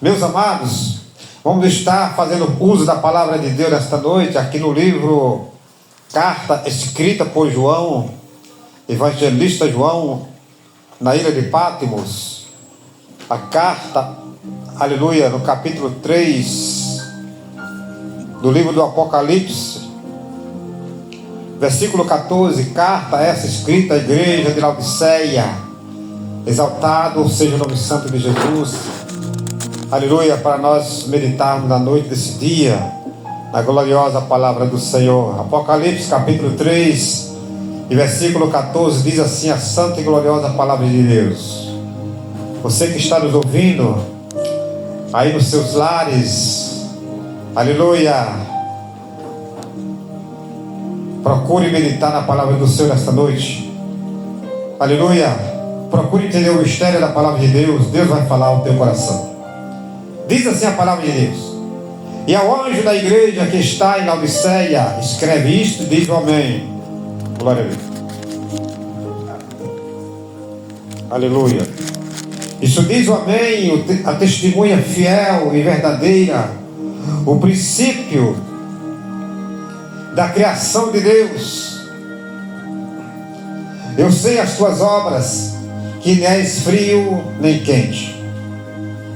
Meus amados, vamos estar fazendo uso da palavra de Deus nesta noite, aqui no livro Carta escrita por João, evangelista João, na ilha de Patmos. A carta, aleluia, no capítulo 3 do livro do Apocalipse, versículo 14. Carta essa escrita à igreja de Laodiceia. Exaltado seja o nome santo de Jesus. Aleluia, para nós meditarmos na noite desse dia, na gloriosa palavra do Senhor. Apocalipse capítulo 3 e versículo 14 diz assim a santa e gloriosa palavra de Deus. Você que está nos ouvindo aí nos seus lares, aleluia, procure meditar na palavra do Senhor nesta noite. Aleluia. Procure entender o mistério da palavra de Deus. Deus vai falar ao teu coração. Diz assim a palavra de Deus: e ao anjo da igreja que está em Laodiceia, escreve isto e diz amém. Glória a Deus. Aleluia. Isso diz o amém, a testemunha fiel e verdadeira, o princípio da criação de Deus. Eu sei as tuas obras, que nem és frio nem quente.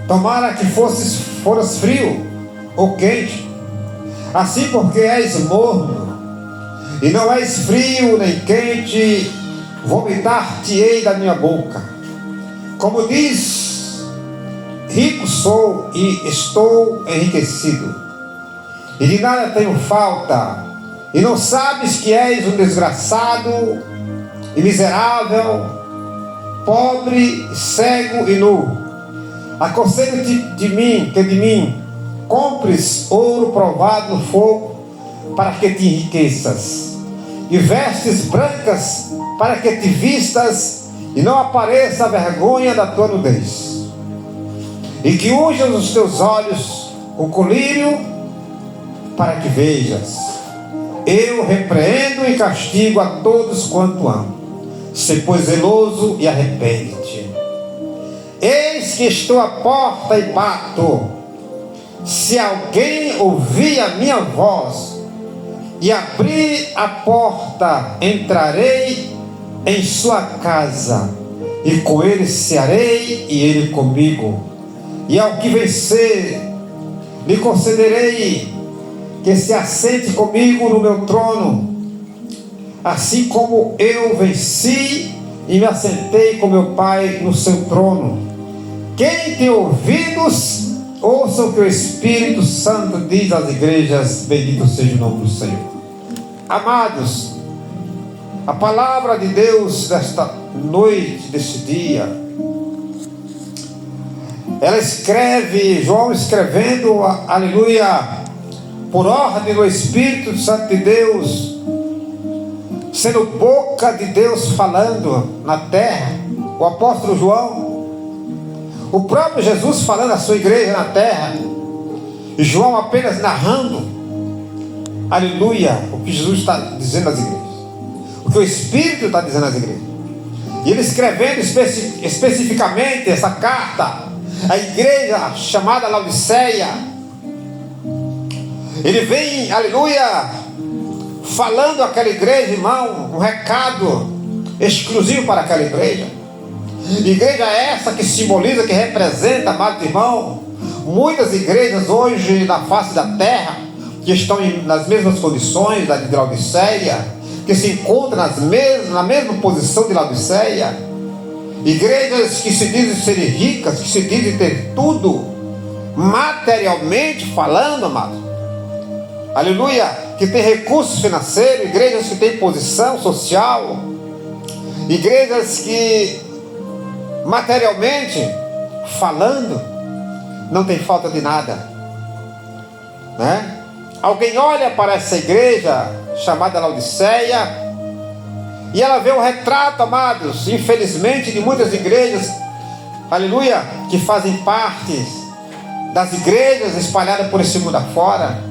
Tomara que foras frio ou quente, assim porque és morno, e não és frio nem quente, vomitar-te-ei da minha boca. Como diz, rico sou e estou enriquecido, e de nada tenho falta, e não sabes que és um desgraçado e miserável, pobre, cego e nu. Aconselho-te de mim, compres ouro provado no fogo, para que te enriqueças, e vestes brancas, para que te vistas, e não apareça a vergonha da tua nudez. E que unjas os teus olhos com colírio, para que vejas. Eu repreendo e castigo a todos quanto amo. Sê, pois, zeloso e arrepende-te. Eis que estou à porta e bato. Se alguém ouvir a minha voz e abrir a porta, entrarei em sua casa, e com ele cearei e ele comigo. E ao que vencer, lhe concederei que se assente comigo no meu trono, assim como eu venci e me assentei com meu Pai no seu trono. Quem tem ouvidos, ouça o que o Espírito Santo diz às igrejas. Bendito seja o nome do Senhor. Amados, a palavra de Deus desta noite, deste dia, ela escreve, João escrevendo, aleluia, por ordem do Espírito Santo de Deus, sendo boca de Deus falando na terra, o apóstolo João, o próprio Jesus falando à sua igreja na terra, e João apenas narrando, aleluia, o que Jesus está dizendo às igrejas, o que o Espírito está dizendo às igrejas. E ele escrevendo especificamente essa carta à igreja chamada Laodiceia, ele vem, aleluia, falando àquela igreja, irmão, um recado exclusivo para aquela igreja. Igreja essa que simboliza, que representa, amado irmão, muitas igrejas hoje na face da terra, que estão nas mesmas condições da de Laodiceia, que se encontram na mesma posição de Laodiceia. Igrejas que se dizem serem ricas, que se dizem ter tudo, materialmente falando, amado, aleluia, que tem recursos financeiros, igrejas que têm posição social, igrejas que materialmente falando não tem falta de nada, né? Alguém olha para essa igreja chamada Laodiceia e ela vê o retrato, amados, infelizmente, de muitas igrejas, aleluia, que fazem parte das igrejas espalhadas por esse mundo afora.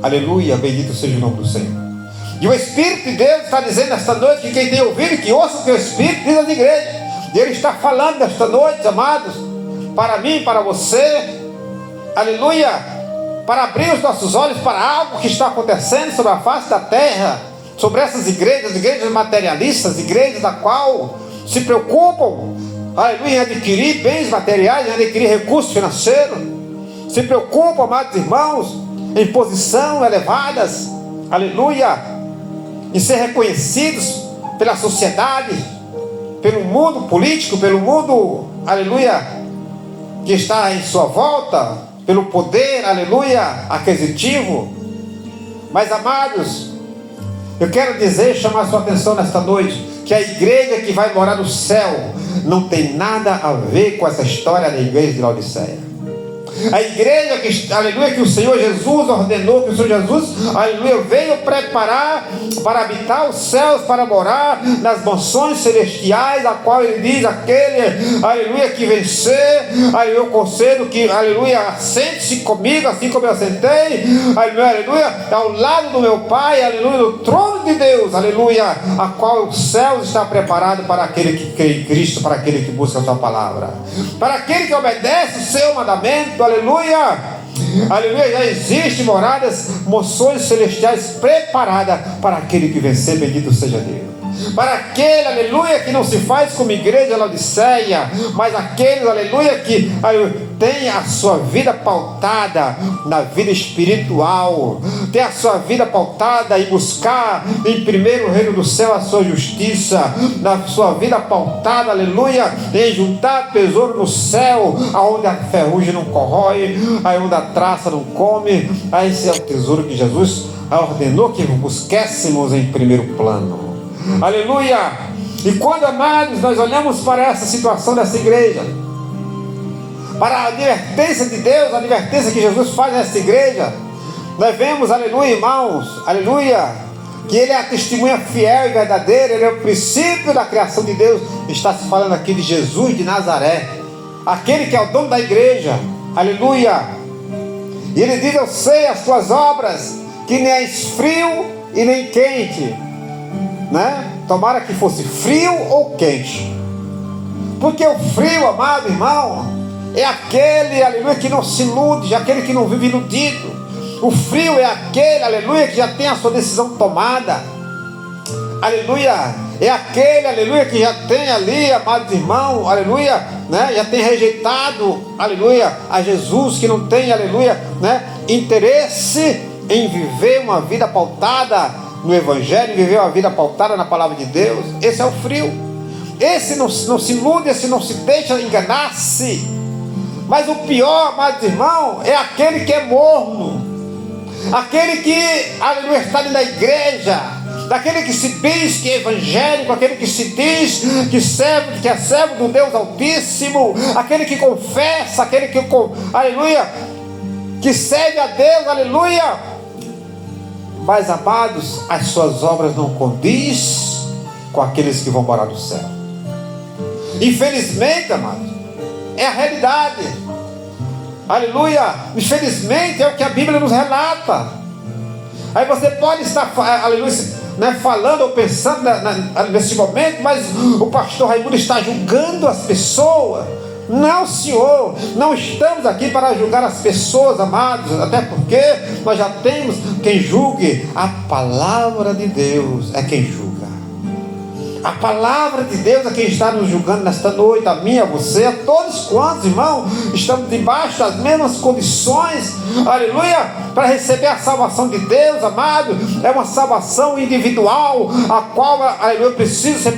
Aleluia, bendito seja o nome do Senhor. E o Espírito de Deus está dizendo nesta noite que quem tem ouvido, que ouça o que o Espírito diz às igrejas. E Ele está falando nesta noite, amados, para mim, para você, aleluia, para abrir os nossos olhos para algo que está acontecendo sobre a face da terra, sobre essas igrejas materialistas, igrejas da qual se preocupam, aleluia, em adquirir bens materiais, em adquirir recursos financeiros, se preocupam, amados irmãos, em posição elevadas, aleluia, em ser reconhecidos pela sociedade, pelo mundo político, pelo mundo, aleluia, que está em sua volta, pelo poder, aleluia, aquisitivo. Mas, amados, eu quero dizer, chamar sua atenção nesta noite, que a igreja que vai morar no céu não tem nada a ver com essa história da igreja de Laodiceia. A igreja que, aleluia, que o Senhor Jesus ordenou, que o Senhor Jesus, aleluia, veio preparar para habitar os céus, para morar nas mansões celestiais, a qual ele diz, aquele, aleluia, que vencer, aleluia, eu concedo que, aleluia, assente-se comigo, assim como eu assentei, aleluia, ao lado do meu Pai, aleluia, no trono de Deus, aleluia, a qual o céu está preparado para aquele que crê em Cristo, para aquele que busca a sua palavra, para aquele que obedece o seu mandamento, aleluia, aleluia, já existem moradas, moções celestiais preparadas para aquele que vencer, bendito seja Deus. Para aquele, aleluia, que não se faz como igreja Laodiceia, mas aqueles, aleluia, que tem a sua vida pautada na vida espiritual, tem a sua vida pautada em buscar em primeiro o reino do céu a sua justiça, na sua vida pautada, aleluia, em juntar tesouro no céu, aonde a ferrugem não corrói, aonde a traça não come. Esse é o tesouro que Jesus ordenou que busquéssemos em primeiro plano. Aleluia! E quando, amados, nós olhamos para essa situação dessa igreja, para a advertência de Deus, a advertência que Jesus faz nessa igreja, nós vemos, aleluia, irmãos, aleluia, que Ele é a testemunha fiel e verdadeira, Ele é o princípio da criação de Deus. Está se falando aqui de Jesus de Nazaré, aquele que é o dono da igreja, aleluia. E Ele diz, eu sei as tuas obras, que nem és frio e nem quente, né? Tomara que fosse frio ou quente, porque o frio, amado irmão, é aquele, aleluia, que não se ilude, aquele que não vive iludido. O frio é aquele, aleluia, que já tem a sua decisão tomada, aleluia, é aquele, aleluia, que já tem ali, amados irmãos, aleluia, né? Já tem rejeitado, aleluia, a Jesus, que não tem, aleluia, né? Interesse em viver uma vida pautada no Evangelho, viver uma vida pautada na palavra de Deus. Esse é o frio. Esse não se ilude, esse não se deixa enganar-se. Mas o pior, amados irmãos, é aquele que é morno, aquele que, aleluia, está dentro da igreja, daquele que se diz que é evangélico, aquele que se diz que é servo do Deus Altíssimo, aquele que confessa, aquele que, aleluia, que serve a Deus, aleluia. Mas, amados, as suas obras não condiz com aqueles que vão morar no céu. Infelizmente, amados, é a realidade. Aleluia. Infelizmente é o que a Bíblia nos relata. Aí você pode estar, aleluia, né, falando ou pensando nesse momento, mas o pastor Raimundo está julgando as pessoas. Não, Senhor, não estamos aqui para julgar as pessoas, amados, até porque nós já temos quem julgue. A palavra de Deus é quem julga. A palavra de Deus é quem está nos julgando nesta noite, a mim, a você, a todos quantos, irmão, estamos debaixo das mesmas condições, aleluia, para receber a salvação de Deus, amado. É uma salvação individual, a qual, aleluia, precisa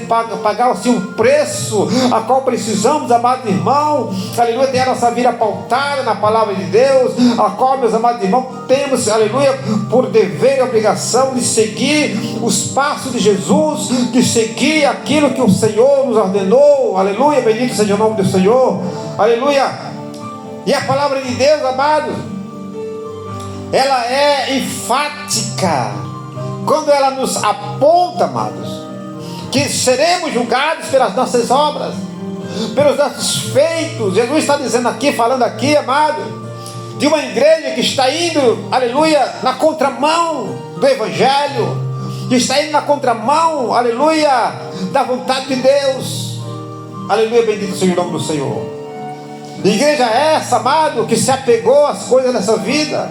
pagar assim um preço, a qual precisamos, amado irmão, aleluia, ter a nossa vida pautada na palavra de Deus, a qual, meus amados irmãos, temos, aleluia, por dever e obrigação de seguir os passos de Jesus, de seguir aquilo que o Senhor nos ordenou, aleluia, bendito seja o nome do Senhor, aleluia. E a palavra de Deus, amados, ela é enfática quando ela nos aponta, amados, que seremos julgados pelas nossas obras, pelos nossos feitos. Jesus está dizendo aqui, falando aqui, amado, de uma igreja que está indo, aleluia, na contramão do Evangelho, que está indo na contramão, aleluia, da vontade de Deus, aleluia, bendito seja o nome do Senhor. Igreja essa, amado, que se apegou às coisas dessa vida.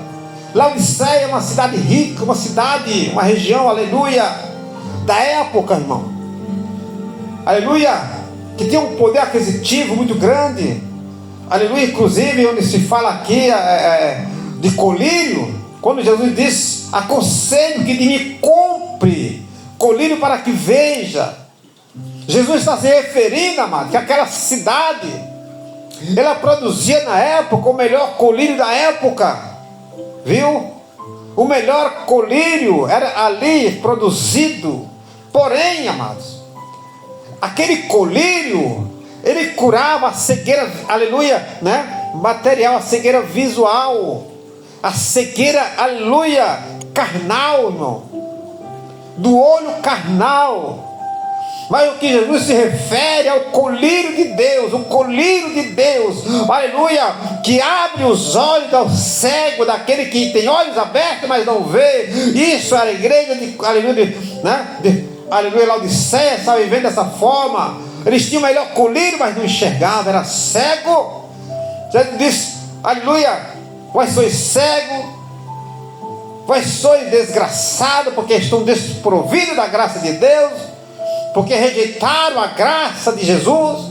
Laodiceia é uma cidade rica, uma cidade, uma região, aleluia, da época, irmão. Aleluia, que tinha um poder aquisitivo muito grande. Aleluia, inclusive onde se fala aqui de colírio, quando Jesus diz: aconselho que de mim compre colírio para que veja. Jesus está se referindo, amado, que aquela cidade, ela produzia na época o melhor colírio da época, viu? O melhor colírio era ali produzido. Porém, amados, aquele colírio, ele curava a cegueira, aleluia, né? Material, a cegueira visual, a cegueira, aleluia, carnal, irmão, do olho carnal. Mas o que Jesus se refere é o colírio de Deus, o colírio de Deus, aleluia, que abre os olhos ao cego, daquele que tem olhos abertos, mas não vê. Isso era a igreja de, aleluia, aleluia, Laodiceia estava vivendo dessa forma. Eles tinham o melhor colírio, mas não enxergavam, era cego. Jesus disse, aleluia, vós sois cego, vós sois desgraçados, porque estão desprovidos da graça de Deus, porque rejeitaram a graça de Jesus.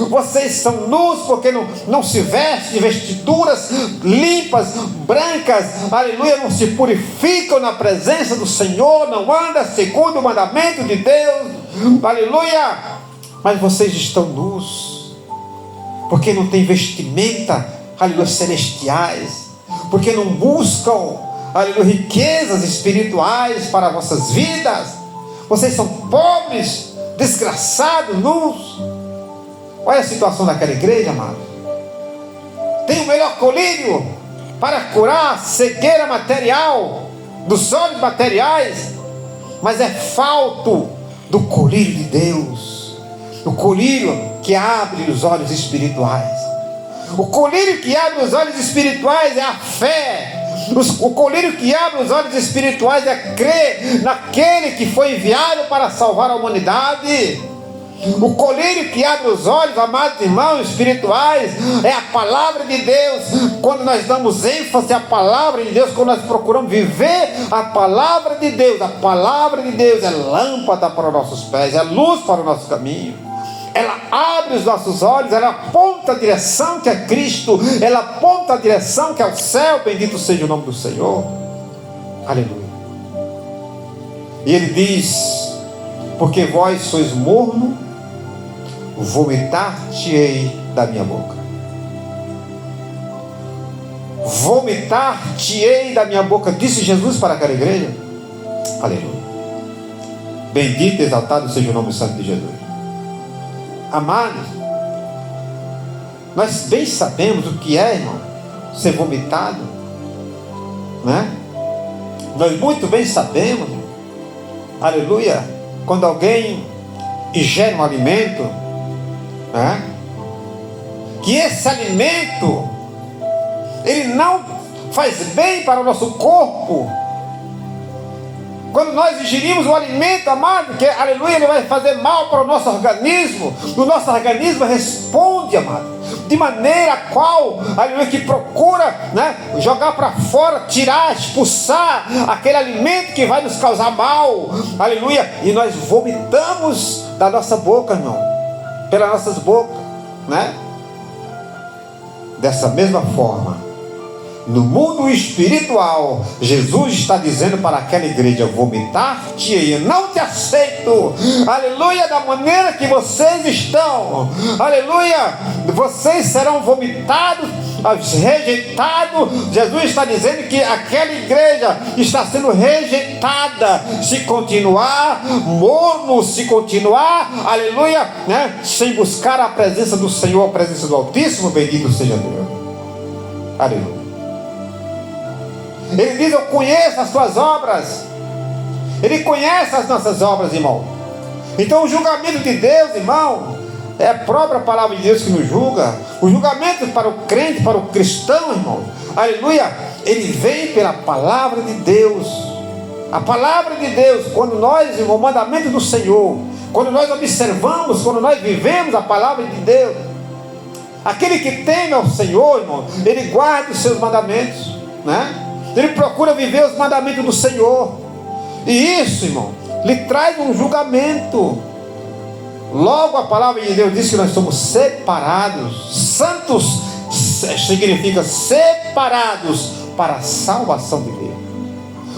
Vocês são nus, porque não se vestem de vestiduras limpas, brancas, aleluia, não se purificam na presença do Senhor, não andam segundo o mandamento de Deus, aleluia. Mas vocês estão nus, porque não tem vestimenta, aleluia, celestiais, porque não buscam, aleluia, riquezas espirituais para as vossas vidas. Vocês são pobres, desgraçados, nus. Olha a situação daquela igreja, amado. Tem o melhor colírio para curar a cegueira material, dos olhos materiais, mas é falto do colírio de Deus, o colírio que abre os olhos espirituais. O colírio que abre os olhos espirituais é a fé. O colírio que abre os olhos espirituais é crer naquele que foi enviado para salvar a humanidade. O colírio que abre os olhos, amados irmãos espirituais, é a palavra de Deus. Quando nós damos ênfase à palavra de Deus, quando nós procuramos viver a palavra de Deus, a palavra de Deus é lâmpada para os nossos pés, é luz para o nosso caminho. Ela abre os nossos olhos, ela aponta a direção que é Cristo, ela aponta a direção que é o céu. Bendito seja o nome do Senhor, aleluia. E ele diz: porque vós sois morno, vomitar-te-ei da minha boca. Vomitar-te-ei da minha boca, disse Jesus para aquela igreja. Aleluia. Bendito e exaltado seja o nome santo de Jesus. Amados, nós bem sabemos o que é, irmão, ser vomitado, né? Nós muito bem sabemos, aleluia, quando alguém ingere um alimento, né? Que esse alimento, ele não faz bem para o nosso corpo. Quando nós ingerimos o alimento, amado, que, aleluia, ele vai fazer mal para o nosso organismo. O nosso organismo responde, amado, de maneira a qual, aleluia, que procura, né, jogar para fora, tirar, expulsar aquele alimento que vai nos causar mal, aleluia. E nós vomitamos da nossa boca, irmão, pelas nossas bocas, né? Dessa mesma forma, no mundo espiritual, Jesus está dizendo para aquela igreja: vomitar-te, eu não te aceito, aleluia, da maneira que vocês estão, aleluia, vocês serão vomitados, rejeitados. Jesus está dizendo que aquela igreja está sendo rejeitada, se continuar morno, se continuar, aleluia, né, sem buscar a presença do Senhor, a presença do Altíssimo. Bendito seja Deus, aleluia. Ele diz: eu conheço as tuas obras. Ele conhece as nossas obras, irmão. Então o julgamento de Deus, irmão, é a própria palavra de Deus que nos julga. O julgamento para o crente, para o cristão, irmão, aleluia, ele vem pela palavra de Deus. A palavra de Deus, quando nós, irmão, o mandamento do Senhor, quando nós observamos, quando nós vivemos a palavra de Deus, Aquele que teme ao Senhor, irmão, ele guarda os seus mandamentos, né? Ele procura viver os mandamentos do Senhor. E isso, irmão, lhe traz um julgamento. Logo a palavra de Deus diz que nós somos separados. Santos significa separados para a salvação de Deus.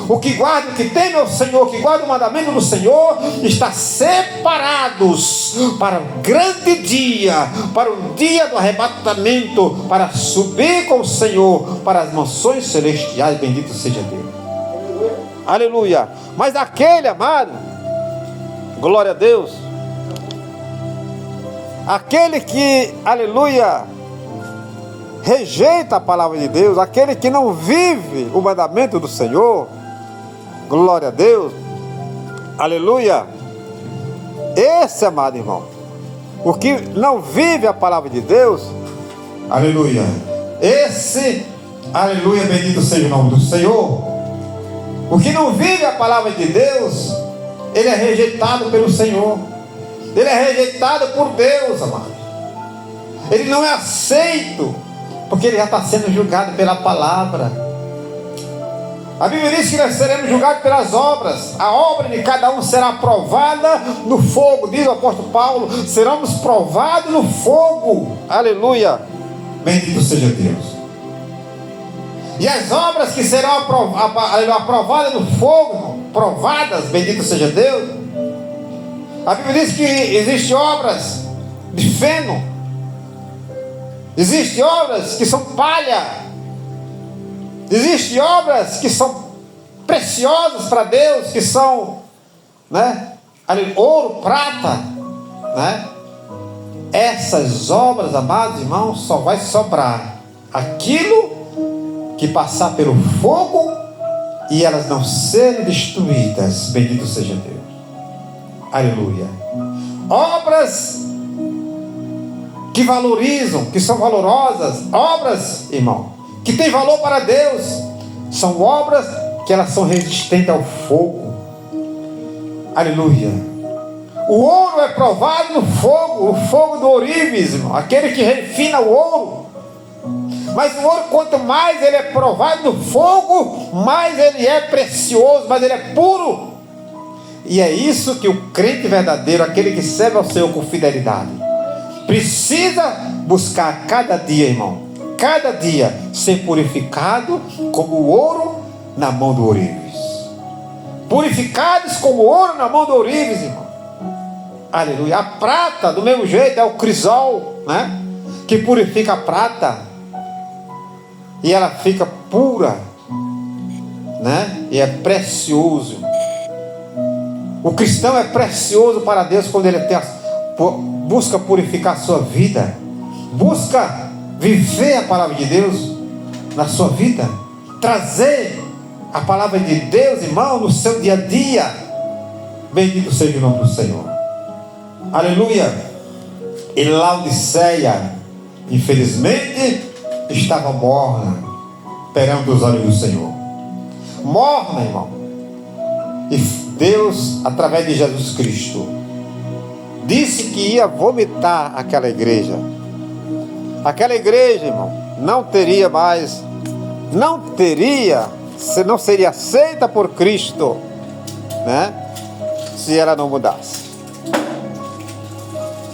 O que guarda, o que teme ao Senhor, que guarda o mandamento do Senhor, está separados para o grande dia, para o dia do arrebatamento, para subir com o Senhor para as mansões celestiais. Bendito seja Deus. Aleluia. Mas aquele, amado, glória a Deus, aquele que, aleluia, rejeita a palavra de Deus, aquele que não vive o mandamento do Senhor, glória a Deus, aleluia, esse, amado irmão, o que não vive a palavra de Deus, aleluia, esse, aleluia, bendito seja o nome do Senhor, o que não vive a palavra de Deus, ele é rejeitado pelo Senhor, ele é rejeitado por Deus, amado, ele não é aceito, porque ele já está sendo julgado pela palavra. A Bíblia diz que nós seremos julgados pelas obras. A obra de cada um será provada no fogo. Diz o apóstolo Paulo, seremos provados no fogo. Aleluia. Bendito seja Deus. E as obras que serão aprovadas no fogo, provadas, bendito seja Deus. A Bíblia diz que existem obras de feno. Existem obras que são palha. Existem obras que são preciosas para Deus, que são, né, ouro, prata, né? Essas obras, amados irmãos, só vai sobrar aquilo que passar pelo fogo e elas não serem destruídas. Bendito seja Deus. Aleluia. Obras que valorizam, que são valorosas, obras, irmão, que tem valor para Deus, são obras que elas são resistentes ao fogo. Aleluia. O ouro é provado no fogo, o fogo do ourives, irmão, aquele que refina o ouro. Mas o ouro, quanto mais ele é provado no fogo, mais ele é precioso, mais ele é puro. E é isso que o crente verdadeiro, aquele que serve ao Senhor com fidelidade, precisa buscar cada dia, irmão. Cada dia ser purificado como o ouro na mão do ourives. Purificados como o ouro na mão do ourives, irmão. Aleluia. A prata, do mesmo jeito, é o crisol, né? Que purifica a prata. E ela fica pura, né? E é precioso. O cristão é precioso para Deus quando ele busca purificar a sua vida. Busca viver a palavra de Deus na sua vida, trazer a palavra de Deus, irmão, no seu dia a dia. Bendito seja o nome do Senhor. Aleluia. E Laodiceia, infelizmente, estava morna perante os olhos do Senhor. Morna, irmão. E Deus, através de Jesus Cristo, disse que ia vomitar aquela igreja. Aquela igreja, irmão, não seria aceita por Cristo, né? Se ela não mudasse.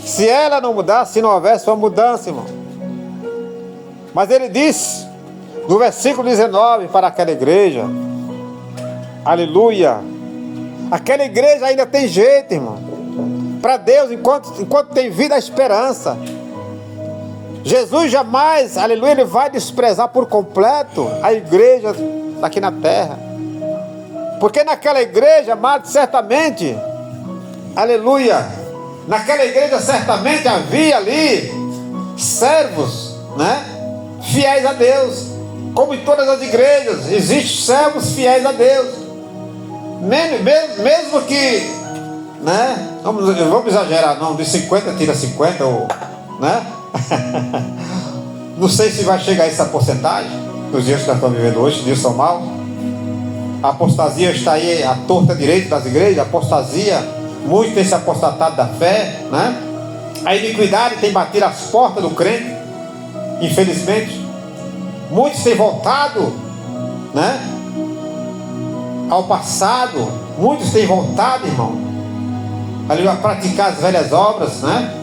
Se ela não mudasse, se não houvesse uma mudança, irmão. Mas ele disse, no versículo 19, para aquela igreja, aleluia, aquela igreja ainda tem jeito, irmão. Para Deus, enquanto tem vida, a esperança. Jesus jamais, aleluia, ele vai desprezar por completo a igreja aqui na terra. Porque naquela igreja, amado, certamente, aleluia, naquela igreja certamente havia ali servos, né, fiéis a Deus. Como em todas as igrejas, existem servos fiéis a Deus. Mesmo que, né, vamos exagerar, não, de 50 tira 50, ou, né? Não sei se vai chegar a essa porcentagem nos dias que nós estamos vivendo hoje, dias são maus. A apostasia está aí à torta direita das igrejas. A apostasia, muitos têm se apostatado da fé, né? A iniquidade tem batido as portas do crente. infelizmente. Muitos têm voltado, né, ao passado. Muitos têm voltado, irmão, ali a praticar as velhas obras, né?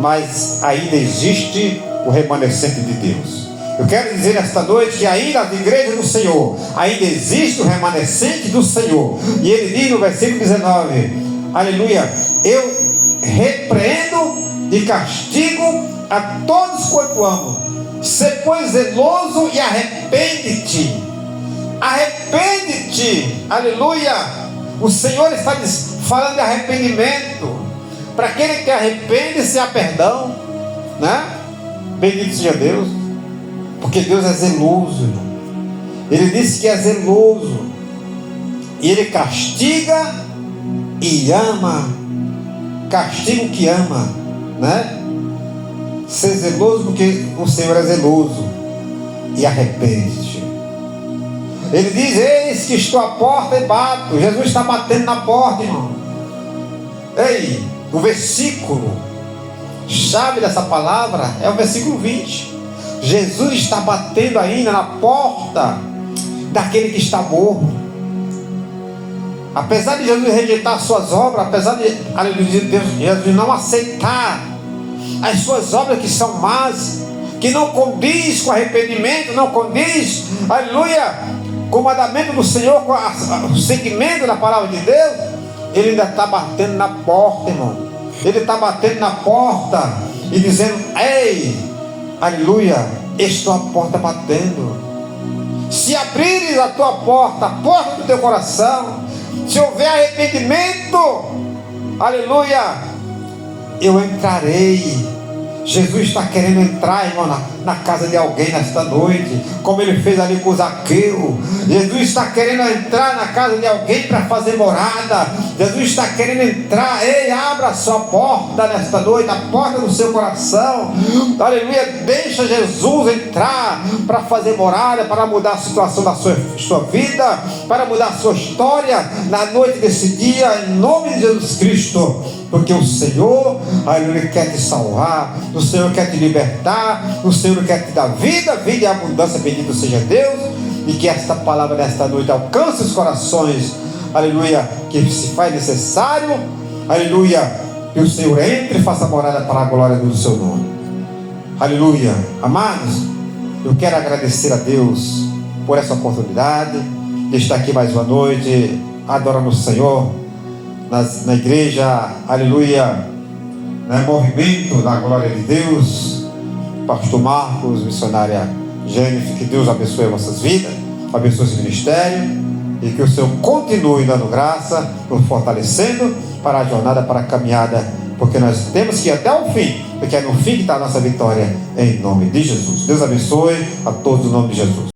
Mas ainda existe o remanescente de Deus. Eu quero dizer nesta noite que ainda nas igrejas do Senhor ainda existe o remanescente do Senhor. E ele diz no versículo 19, aleluia: eu repreendo e castigo a todos quanto amo. Sê, pois, zeloso e arrepende-te. Arrepende-te, aleluia. O Senhor está falando de arrependimento. Para aquele que arrepende-se há perdão, né? Bendito seja Deus, porque Deus é zeloso, irmão. Ele disse que é zeloso, e Ele castiga e ama. Castiga o que ama, né? Ser zeloso porque o Senhor é zeloso. E arrepende-te. Ele diz: eis que estou à porta e bato. Jesus está batendo na porta, irmão. Ei, o versículo chave dessa palavra é o versículo 20. Jesus está batendo ainda na porta daquele que está morto. Apesar de Jesus rejeitar suas obras, apesar de Jesus não aceitar as suas obras que são más, que não condiz com arrependimento, não condiz, aleluia, com o mandamento do Senhor, com o seguimento da palavra de Deus, Ele ainda está batendo na porta, irmão. Ele está batendo na porta e dizendo: ei, aleluia, estou à porta batendo. Se abrires a tua porta, a porta do teu coração, se houver arrependimento, aleluia, eu entrarei. Jesus está querendo entrar, irmão, na casa de alguém nesta noite, como Ele fez ali com Zaqueu. Jesus está querendo entrar na casa de alguém para fazer morada. Jesus está querendo entrar. Ei, abra a sua porta nesta noite, a porta do seu coração, aleluia. Deixa Jesus entrar para fazer morada, para mudar a situação da sua vida, para mudar a sua história na noite desse dia, em nome de Jesus Cristo. Porque o Senhor, aleluia, quer te salvar, o Senhor quer te libertar, o Senhor quer te dar vida e abundância. Bendito seja Deus. E que esta palavra nesta noite alcance os corações, aleluia, que se faz necessário, aleluia, que o Senhor entre e faça morada para a glória do seu nome, aleluia. Amados, eu quero agradecer a Deus por essa oportunidade de estar aqui mais uma noite adorando o Senhor na igreja, aleluia, movimento da glória de Deus. Pastor Marcos, missionária Jennifer, que Deus abençoe vossas vidas, abençoe esse ministério, e que o Senhor continue dando graça, nos fortalecendo para a jornada, para a caminhada, porque nós temos que ir até o fim, porque é no fim que está a nossa vitória, em nome de Jesus. Deus abençoe a todos, em nome de Jesus.